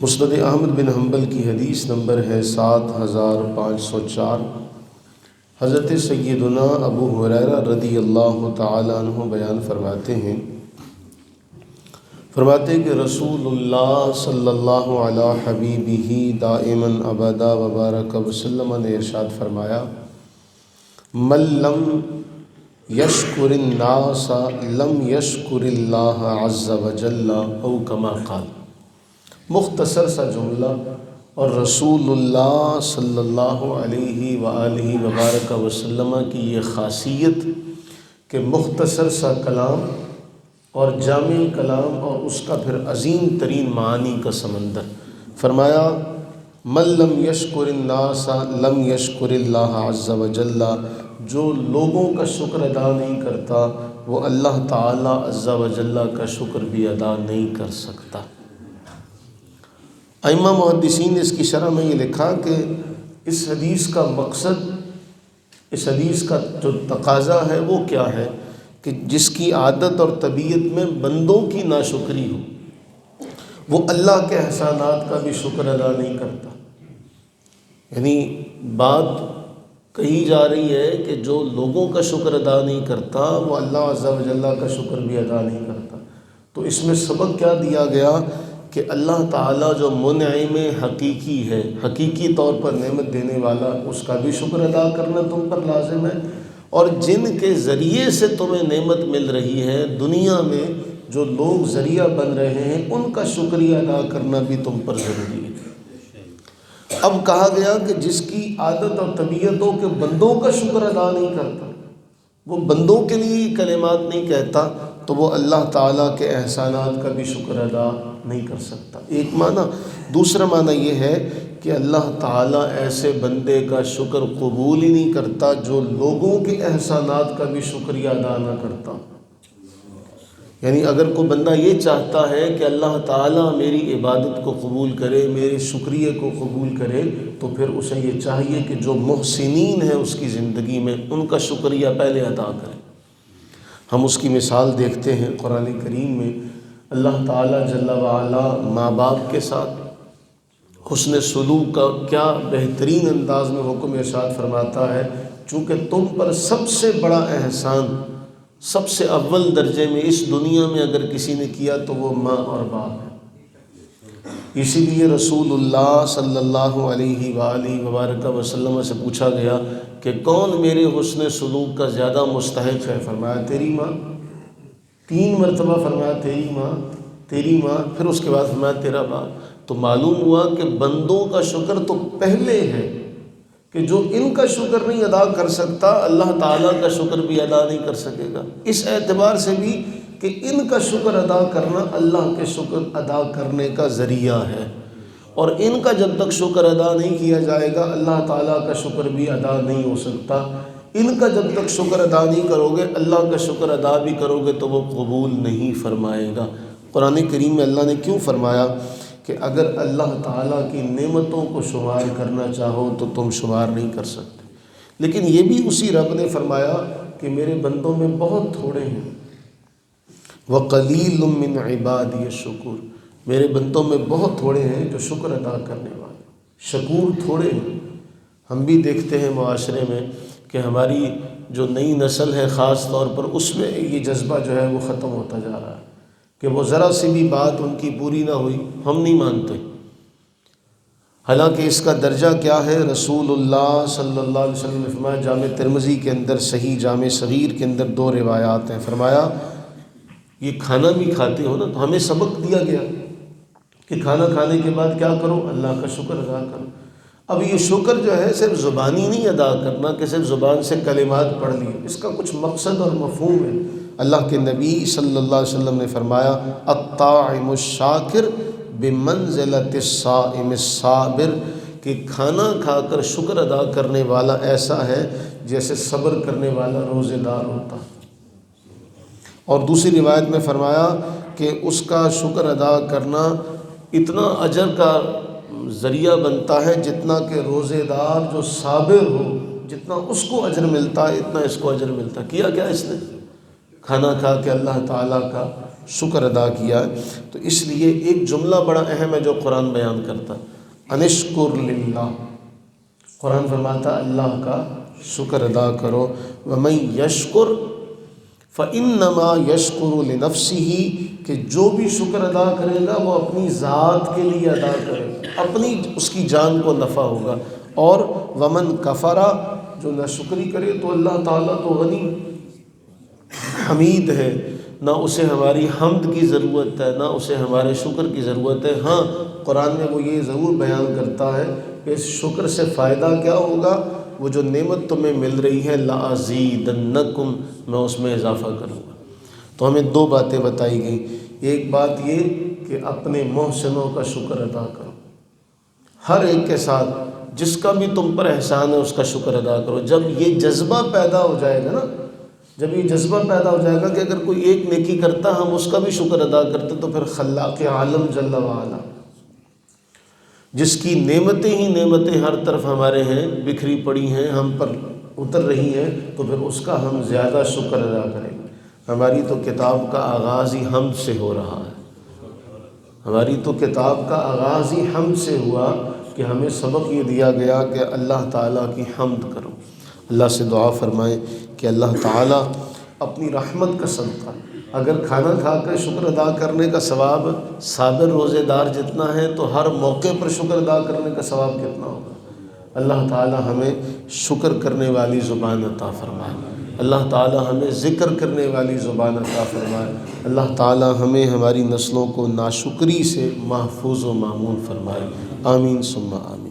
مسند احمد بن حنبل کی حدیث نمبر ہے 7504۔ حضرت سیدنا ابو ہریرہ رضی اللہ تعالی عنہ بیان فرماتے ہیں کہ رسول اللہ صلی اللہ علیہ حبیبہ دائما ابدا وبارک وسلم نے ارشاد فرمایا، من لم یشکر الناس لم یشکر اللہ عز وجل او کما قال۔ مختصر سا جملہ، اور رسول اللہ صلی اللہ علیہ وآلہ وبارک وسلم کی یہ خاصیت کہ مختصر سا کلام اور جامع کلام اور اس کا پھر عظیم ترین معانی کا سمندر۔ فرمایا من لم یشکر الناس لم یشکر اللہ عز وجل، جو لوگوں کا شکر ادا نہیں کرتا وہ اللہ تعالی عز وجل کا شکر بھی ادا نہیں کر سکتا۔ ائمہ محدثین نے اس کی شرح میں یہ لکھا کہ اس حدیث کا مقصد، اس حدیث کا جو تقاضا ہے وہ کیا ہے کہ جس کی عادت اور طبیعت میں بندوں کی ناشکری ہو وہ اللہ کے احسانات کا بھی شکر ادا نہیں کرتا۔ یعنی بات کہی جا رہی ہے کہ جو لوگوں کا شکر ادا نہیں کرتا وہ اللہ عز و جل کا شکر بھی ادا نہیں کرتا۔ تو اس میں سبق کیا دیا گیا کہ اللہ تعالیٰ جو منعم حقیقی ہے، حقیقی طور پر نعمت دینے والا، اس کا بھی شکر ادا کرنا تم پر لازم ہے، اور جن کے ذریعے سے تمہیں نعمت مل رہی ہے دنیا میں، جو لوگ ذریعہ بن رہے ہیں، ان کا شکریہ ادا کرنا بھی تم پر ضروری ہے۔ اب کہا گیا کہ جس کی عادت اور طبیعت ہو کہ بندوں کا شکر ادا نہیں کرتا، وہ بندوں کے لیے کلمات نہیں کہتا، تو وہ اللہ تعالیٰ کے احسانات کا بھی شکر ادا نہیں کر سکتا۔ ایک معنی۔ دوسرا معنی یہ ہے کہ اللہ تعالیٰ ایسے بندے کا شکر قبول ہی نہیں کرتا جو لوگوں کے احسانات کا بھی شکریہ ادا نہ کرتا۔ یعنی اگر کوئی بندہ یہ چاہتا ہے کہ اللہ تعالیٰ میری عبادت کو قبول کرے، میرے شکریہ کو قبول کرے، تو پھر اسے یہ چاہیے کہ جو محسنین ہیں اس کی زندگی میں ان کا شکریہ پہلے ادا کرے۔ ہم اس کی مثال دیکھتے ہیں قرآن کریم میں، اللہ تعالیٰ جل وعلا ماں باپ کے ساتھ حسن سلوک کا کیا بہترین انداز میں حکم ارشاد فرماتا ہے، چونکہ تم پر سب سے بڑا احسان، سب سے اول درجے میں اس دنیا میں اگر کسی نے کیا تو وہ ماں اور باپ ہے۔ اسی لیے رسول اللہ صلی اللہ علیہ وآلہ وبارک وسلم سے پوچھا گیا کہ کون میرے حسن سلوک کا زیادہ مستحق ہے؟ فرمایا تیری ماں۔ 3 مرتبہ فرمایا تیری ماں، تیری ماں، پھر اس کے بعد فرمایا تیرا باپ۔ تو معلوم ہوا کہ بندوں کا شکر تو پہلے ہے کہ جو ان کا شکر نہیں ادا کر سکتا اللہ تعالیٰ کا شکر بھی ادا نہیں کر سکے گا۔ اس اعتبار سے بھی کہ ان کا شکر ادا کرنا اللہ کے شکر ادا کرنے کا ذریعہ ہے، اور ان کا جب تک شکر ادا نہیں کیا جائے گا اللہ تعالیٰ کا شکر بھی ادا نہیں ہو سکتا۔ ان کا جب تک شکر ادا نہیں کرو گے اللہ کا شکر ادا بھی کرو گے تو وہ قبول نہیں فرمائے گا۔ قرآن کریم میں اللہ نے کیوں فرمایا کہ اگر اللہ تعالیٰ کی نعمتوں کو شمار کرنا چاہو تو تم شمار نہیں کر سکتے، لیکن یہ بھی اسی رب نے فرمایا کہ میرے بندوں میں بہت تھوڑے ہیں، وَقَلِيلٌ مِّنْ عِبَادِيَ الشُّكُورُ، میرے بندوں میں بہت تھوڑے ہیں جو شکر ادا کرنے والے، شکور تھوڑے ہیں۔ ہم بھی دیکھتے ہیں معاشرے میں کہ ہماری جو نئی نسل ہے خاص طور پر، اس میں یہ جذبہ جو ہے وہ ختم ہوتا جا رہا ہے کہ وہ ذرا سی بھی بات ان کی پوری نہ ہوئی ہم نہیں مانتے۔ حالانکہ اس کا درجہ کیا ہے؟ رسول اللہ صلی اللہ علیہ وسلم نے فرمایا، جامع ترمذی کے اندر، صحیح جامع صغیر کے اندر 2 روایات ہیں، فرمایا یہ کھانا بھی کھاتے ہو نا تو ہمیں سبق دیا گیا کہ کھانا کھانے کے بعد کیا کرو؟ اللہ کا شکر ادا کرو۔ اب یہ شکر جو ہے صرف زبانی نہیں ادا کرنا کہ صرف زبان سے کلمات پڑھ لیے، اس کا کچھ مقصد اور مفہوم ہے۔ اللہ کے نبی صلی اللہ علیہ وسلم نے فرمایا، الطاعم الشاکر بمنزلۃ الصائم الصابر، کہ کھانا کھا کر شکر ادا کرنے والا ایسا ہے جیسے صبر کرنے والا روزے دار ہوتا۔ اور دوسری روایت میں فرمایا کہ اس کا شکر ادا کرنا اتنا اجر کا ذریعہ بنتا ہے جتنا کہ روزے دار جو صابر ہو، جتنا اس کو اجر ملتا ہے اتنا اس کو اجر ملتا ہے۔ کیا کیا اس نے؟ کھانا کھا کے اللہ تعالیٰ کا شکر ادا کیا ہے۔ تو اس لیے ایک جملہ بڑا اہم ہے جو قرآن بیان کرتا، انشکر للہ، قرآن فرماتا اللہ کا شکر ادا کرو، ومن یشکر فإنما یشکر لنفسہ، کہ جو بھی شکر ادا کرے گا وہ اپنی ذات کے لیے ادا کرے گا، اپنی اس کی جان کو نفع ہوگا۔ اور ومن کفرا، جو ناشکری کرے تو اللہ تعالیٰ تو غنی حمید ہے، نہ اسے ہماری حمد کی ضرورت ہے، نہ اسے ہمارے شکر کی ضرورت ہے۔ ہاں قرآن میں وہ یہ ضرور بیان کرتا ہے کہ اس شکر سے فائدہ کیا ہوگا، وہ جو نعمت تمہیں مل رہی ہے لَأَزِيدَنَّكُمْ، میں اس میں اضافہ کروں گا۔ تو ہمیں دو باتیں بتائی گئیں، ایک بات یہ کہ اپنے محسنوں کا شکر ادا کرو، ہر ایک کے ساتھ جس کا بھی تم پر احسان ہے اس کا شکر ادا کرو۔ جب یہ جذبہ پیدا ہو جائے گا نا، جب یہ جذبہ پیدا ہو جائے گا کہ اگر کوئی ایک نیکی کرتا ہم اس کا بھی شکر ادا کرتے، تو پھر خلاق عالم جل وعلا، جس کی نعمتیں ہی نعمتیں ہر طرف ہمارے ہیں، بکھری پڑی ہیں، ہم پر اتر رہی ہیں، تو پھر اس کا ہم زیادہ شکر ادا کریں گے۔ ہماری تو کتاب کا آغاز ہی حمد سے ہو رہا ہے، ہماری تو کتاب کا آغاز ہی حمد سے ہوا کہ ہمیں سبق یہ دیا گیا کہ اللہ تعالیٰ کی حمد کرو۔ اللہ سے دعا فرمائیں کہ اللہ تعالیٰ اپنی رحمت کا صدقہ، اگر کھانا کھا کر شکر ادا کرنے کا ثواب صابر روزے دار جتنا ہے، تو ہر موقع پر شکر ادا کرنے کا ثواب کتنا ہوگا۔ اللہ تعالیٰ ہمیں شکر کرنے والی زبان عطا فرمائے، اللہ تعالیٰ ہمیں ذکر کرنے والی زبان عطا فرمائے، اللہ تعالیٰ ہمیں ہماری نسلوں کو ناشکری سے محفوظ و معمون فرمائے، آمین ثم آمین۔